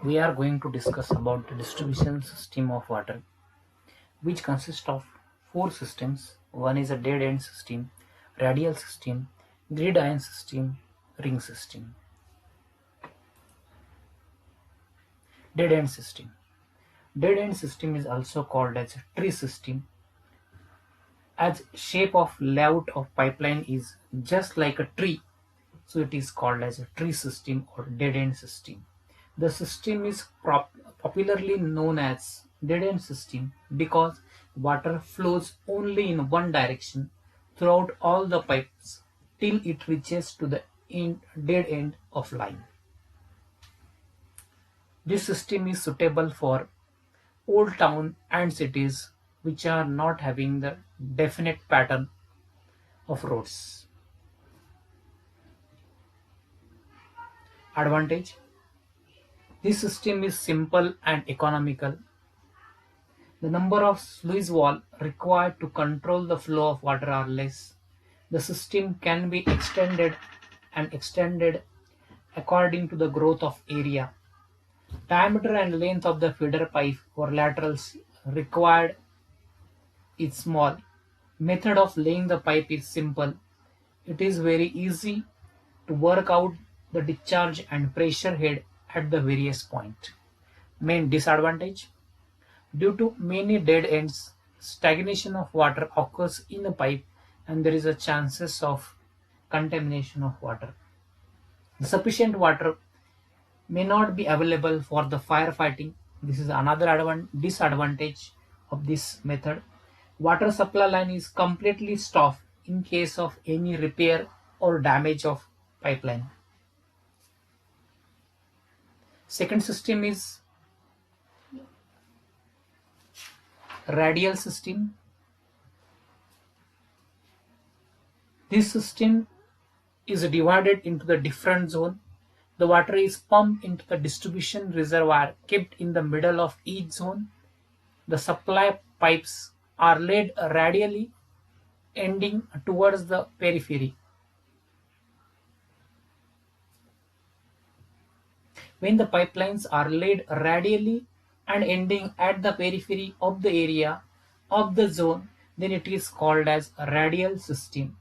We are going to discuss about the distribution system of water, which consists of four systems. One is a dead end system, radial system, grid iron system, ring system. Dead end system. Dead end system is also called as a tree system, as shape of layout of pipeline is just like a tree, so it is called as a tree system or dead end system. The system is popularly known as dead end system because water flows only in one direction throughout all the pipes till it reaches to the dead end of line. This system is suitable for old town and cities which are not having the definite pattern of roads. Advantage: this system is simple and economical. The number of sluice valves required to control the flow of water are less. The system can be extended according to the growth of area. Diameter and length of the feeder pipe or laterals required is small. Method of laying the pipe is simple. It is very easy to work out the discharge and pressure head at the various points. Main disadvantage: due to many dead ends, stagnation of water occurs in a pipe and there is a chances of contamination of water. Sufficient water may not be available for the firefighting. This is another disadvantage of this method. Water supply line is completely stopped in case of any repair or damage of pipeline. Second system is radial system. This system is divided into the different zone. The water is pumped into the distribution reservoir kept in the middle of each zone. The supply pipes are laid radially ending towards the periphery. When the pipelines are laid radially and ending at the periphery of the area of the zone, then it is called as a radial system.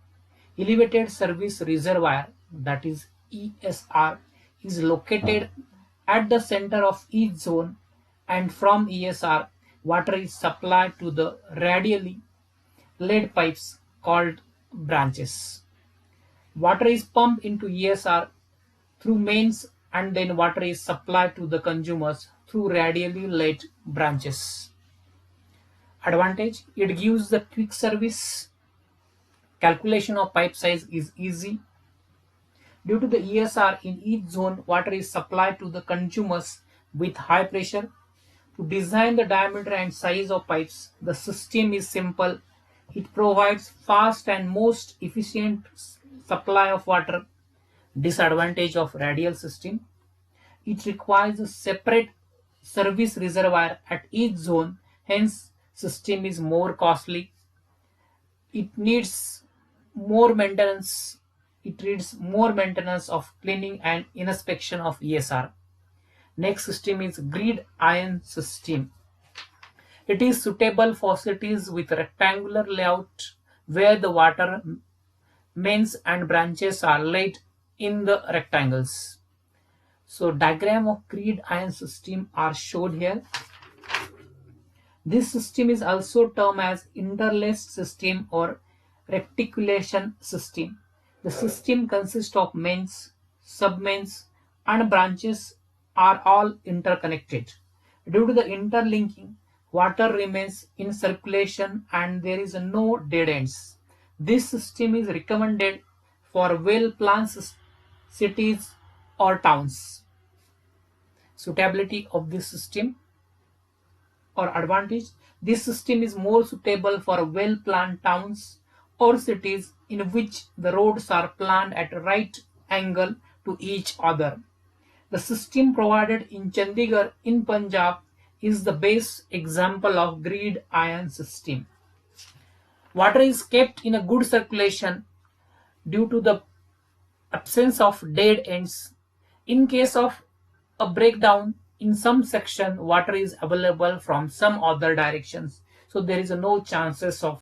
Elevated service reservoir, that is ESR, is located at the center of each zone, and from ESR water is supplied to the radially laid pipes called branches. Water is pumped into ESR through mains and then water is supplied to the consumers through radially laid branches. Advantage: it gives the quick service. Calculation of pipe size is easy. Due to the ESR in each zone, water is supplied to the consumers with high pressure. To design the diameter and size of pipes, the system is simple. It provides fast and most efficient supply of water. Disadvantage of radial system: it requires a separate service reservoir at each zone, hence system is more costly. It needs more maintenance. It needs more maintenance of cleaning and inspection of ESR. Next system is grid iron system. It is suitable for cities with rectangular layout where the water mains and branches are laid in the rectangles. So diagram of grid iron system are shown here. This system is also termed as interlaced system or reticulation system. The system consists of mains, submains, and branches are all interconnected. Due to the interlinking, water remains in circulation and there is no dead ends. This system is recommended for well-planned cities or towns. Suitability of this system or advantage: this system is more suitable for well planned towns or cities in which the roads are planned at a right angle to each other. The system provided in Chandigarh in Punjab is the best example of grid iron system. Water is kept in a good circulation due to the absence of dead ends. In case of a breakdown in some section water is available from some other directions, so there is no chances of